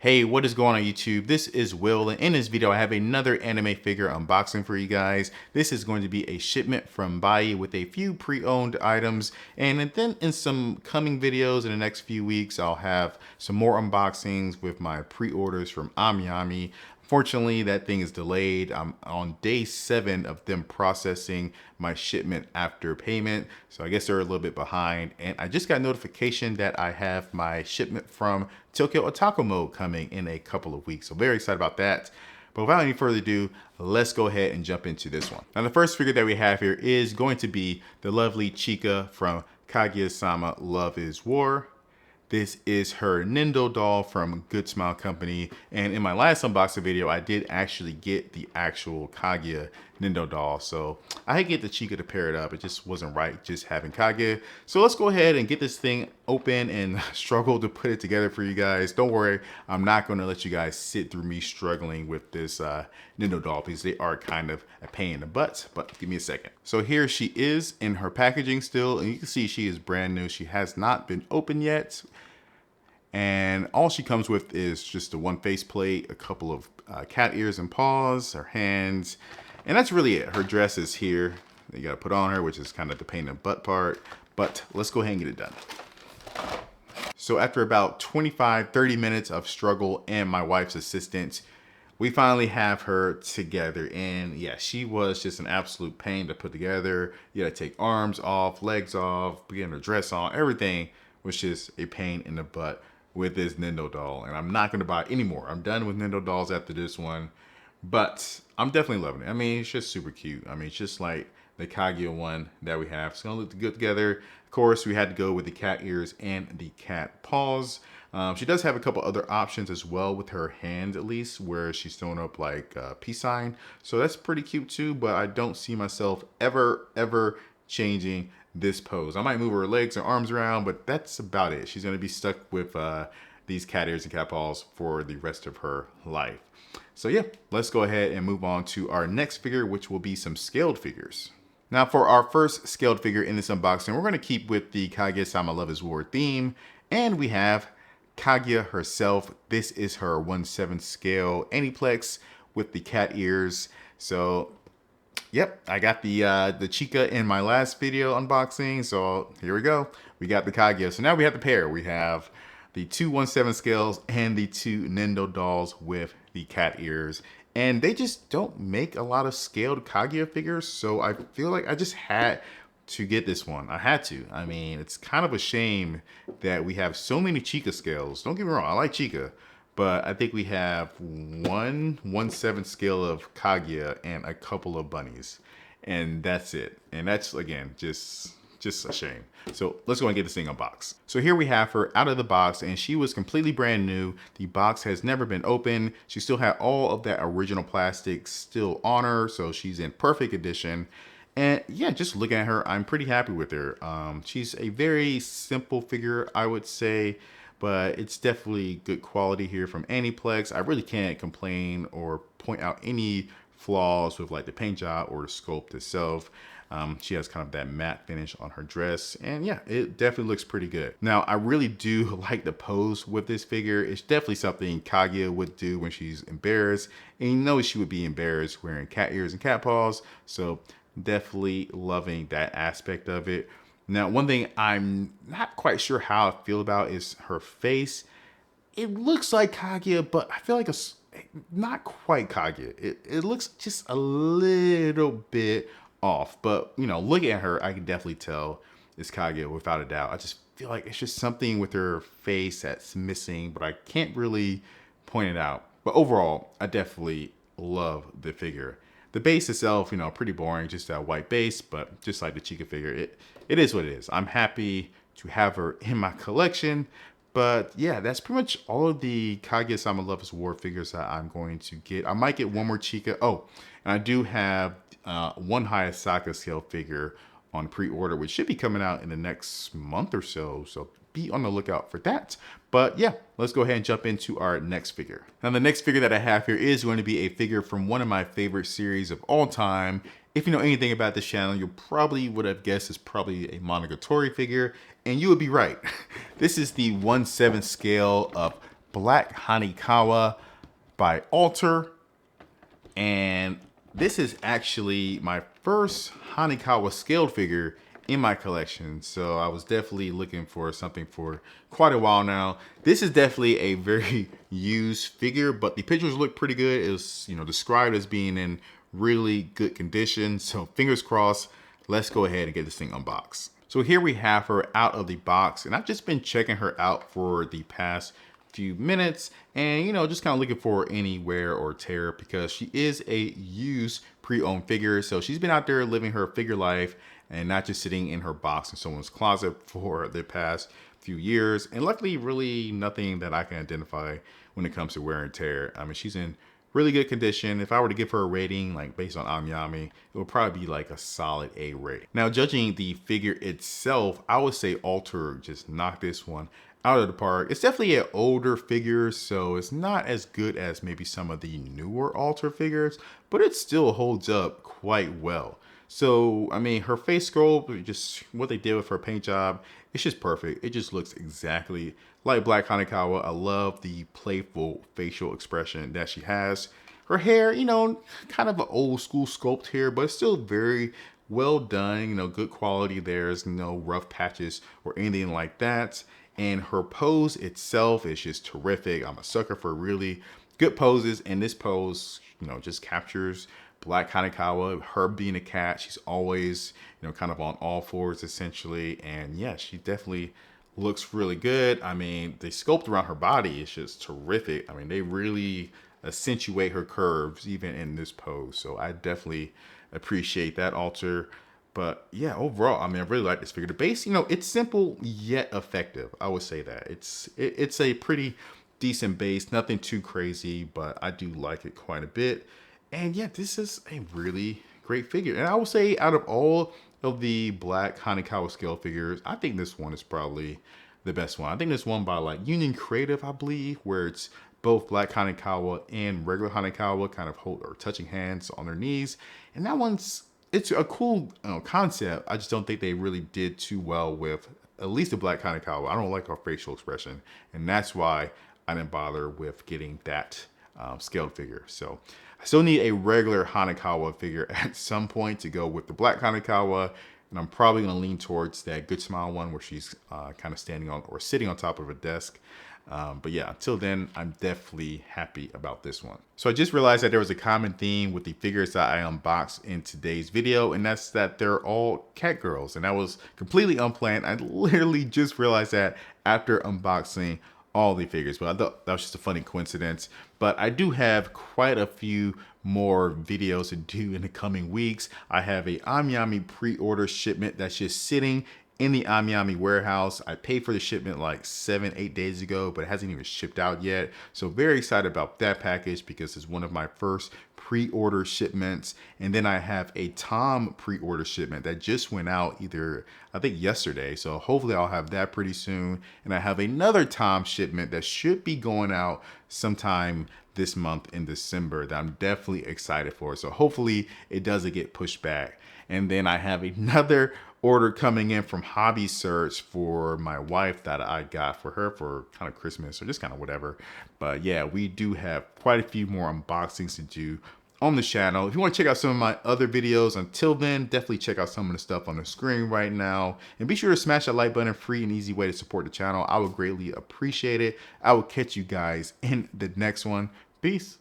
Hey, what is going on YouTube? This is Will, and in this video I have another anime figure unboxing for you guys. This is going to be a shipment from Buyee with a few pre-owned items, and then in some coming videos in the next few weeks I'll have some more unboxings with my pre-orders from Ami. Fortunately, that thing is delayed. I'm on day 7 of them processing my shipment after payment. So I guess they're a little bit behind. And I just got notification that I have my shipment from Tokyo Otaku Mode coming in a couple of weeks. So very excited about that. But without any further ado, let's go ahead and jump into this one. Now the first figure that we have here is going to be the lovely Chika from Kaguya-sama Love is War. This is her Nendo doll from Good Smile Company. And in my last unboxing video, I did actually get the actual Kaguya Nendo doll. So I had to get the Chika to pair it up. It just wasn't right just having Kaguya. So let's go ahead and get this thing open and struggle to put it together for you guys. Don't worry, I'm not going to let you guys sit through me struggling with this Nendo doll because they are kind of a pain in the butt, but give me a second. So here she is in her packaging still, and you can see she is brand new. She has not been opened yet. And all she comes with is just a one faceplate, a couple of cat ears and paws, her hands, and that's really it. Her dress is here. You gotta put on her, which is kind of the pain in the butt part, but let's go ahead and get it done. So after about 25-30 minutes of struggle and my wife's assistance, we finally have her together. And yeah, she was just an absolute pain to put together. You gotta take arms off, legs off, getting her dress on, everything was just a pain in the butt with this Nendo doll. And I'm not gonna buy any more. I'm done with Nendo dolls after this one, but I'm definitely loving it. I mean, it's just super cute. I mean, it's just like the Kaguya one that we have. It's gonna look good together. Of course, we had to go with the cat ears and the cat paws. She does have a couple other options as well with her hand, at least, where she's throwing up like a peace sign. So that's pretty cute too, but I don't see myself ever changing this pose. I might move her legs and arms around, but that's about it. She's gonna be stuck with these cat ears and cat paws for the rest of her life. So yeah, let's go ahead and move on to our next figure, which will be some scaled figures. Now for our first scaled figure in this unboxing, we're gonna keep with the Kaguya-sama Love is War theme, and we have Kaguya herself. This is her 1/7 scale Aniplex with the cat ears. So yep, I got the Chika in my last video unboxing, so here we go. We got the Kaguya. So now we have the pair. We have the two 1/7 scales and the two Nendo dolls with the cat ears. And they just don't make a lot of scaled Kaguya figures, so I feel like I just had to get this one. I had to. I mean, it's kind of a shame that we have so many Chika scales. Don't get me wrong, I like Chika. But I think we have one 1/7 scale of Kaguya and a couple of bunnies. And that's it. And that's, again, just a shame. So let's go and get this thing unboxed. So here we have her out of the box, and she was completely brand new. The box has never been opened. She still had all of that original plastic still on her, so she's in perfect condition. And yeah, just looking at her, I'm pretty happy with her. She's a very simple figure, I would say, but it's definitely good quality here from Aniplex. I really can't complain or point out any flaws with like the paint job or the sculpt itself. She has kind of that matte finish on her dress, and yeah, it definitely looks pretty good. Now, I really do like the pose with this figure. It's definitely something Kaguya would do when she's embarrassed, and you know she would be embarrassed wearing cat ears and cat paws, so definitely loving that aspect of it. Now, one thing I'm not quite sure how I feel about is her face. It looks like Kaguya, but I feel like it's not quite Kaguya. It looks just a little bit off, but you know, looking at her, I can definitely tell it's Kaguya without a doubt. I just feel like it's just something with her face that's missing, but I can't really point it out. But overall, I definitely love the figure. The base itself, you know, pretty boring, just a white base, but just like the Chika figure, it is what it is. I'm happy to have her in my collection, but yeah, that's pretty much all of the Kaguya-sama Love is War figures that I'm going to get. I might get one more Chika. Oh, and I do have one Hayasaka scale figure on pre-order, which should be coming out in the next month or so. So be on the lookout for that. But yeah, let's go ahead and jump into our next figure. Now the next figure that I have here is going to be a figure from one of my favorite series of all time. If you know anything about this channel, you probably would have guessed it's probably a Monogatari figure, and you would be right. This is the 1/7 scale of Black Hanekawa by Alter. And this is actually my first Hanekawa scaled figure in my collection. So I was definitely looking for something for quite a while now. This is definitely a very used figure, but the pictures look pretty good. It was, described as being in really good condition. So fingers crossed, let's go ahead and get this thing unboxed. So here we have her out of the box, and I've just been checking her out for the past few minutes and just kind of looking for any wear or tear because she is a used pre-owned figure. So she's been out there living her figure life and not just sitting in her box in someone's closet for the past few years. And luckily, really nothing that I can identify when it comes to wear and tear. I mean, she's in really good condition. If I were to give her a rating, like based on Amyami, it would probably be like a solid A rate. Now, judging the figure itself, I would say Alter just knocked this one out of the park. It's definitely an older figure, so it's not as good as maybe some of the newer Alter figures, but it still holds up quite well. So, I mean, her face sculpt, just what they did with her paint job, it's just perfect. It just looks exactly like Black Hanekawa. I love the playful facial expression that she has. Her hair, kind of an old school sculpt here, but it's still very well done, good quality. There's no rough patches or anything like that. And her pose itself is just terrific. I'm a sucker for really good poses, and this pose, just captures Black Hanekawa. Her being a cat, she's always, kind of on all fours essentially. And yeah, she definitely looks really good. I mean, the sculpt around her body is just terrific. I mean, they really accentuate her curves even in this pose. So I definitely appreciate that, Alter. But yeah, overall, I mean, I really like this figure. The base, it's simple yet effective. I would say that it's a pretty decent base, nothing too crazy, but I do like it quite a bit. And yeah, this is a really great figure. And I would say out of all of the Black Hanekawa scale figures, I think this one is probably the best one. I think this one by like Union Creative, I believe, where it's both Black Hanekawa and regular Hanekawa kind of hold or touching hands on their knees. And that one's, it's a cool concept. I just don't think they really did too well with at least the Black Hanekawa. I don't like her facial expression, and that's why I didn't bother with getting that scaled figure. So I still need a regular Hanekawa figure at some point to go with the Black Hanekawa, and I'm probably going to lean towards that Good Smile one where she's kind of standing on or sitting on top of a desk. But yeah, until then, I'm definitely happy about this one. So I just realized that there was a common theme with the figures that I unboxed in today's video, and that's that they're all cat girls. And that was completely unplanned. I literally just realized that after unboxing all the figures, but I thought that was just a funny coincidence. But I do have quite a few more videos to do in the coming weeks. I have a Amyami pre-order shipment that's just sitting in the Amyami warehouse. I paid for the shipment like 7-8 days ago, but it hasn't even shipped out yet. So very excited about that package because it's one of my first pre-order shipments. And then I have a Tom pre-order shipment that just went out either, I think yesterday. So hopefully I'll have that pretty soon. And I have another Tom shipment that should be going out sometime this month in December that I'm definitely excited for. So hopefully it doesn't get pushed back. And then I have another order coming in from Hobby Search for my wife that I got for her for kind of Christmas or just kind of whatever. But yeah, we do have quite a few more unboxings to do on the channel. If you want to check out some of my other videos, until then, definitely check out some of the stuff on the screen right now. And be sure to smash that like button, free and easy way to support the channel. I would greatly appreciate it. I will catch you guys in the next one. Peace.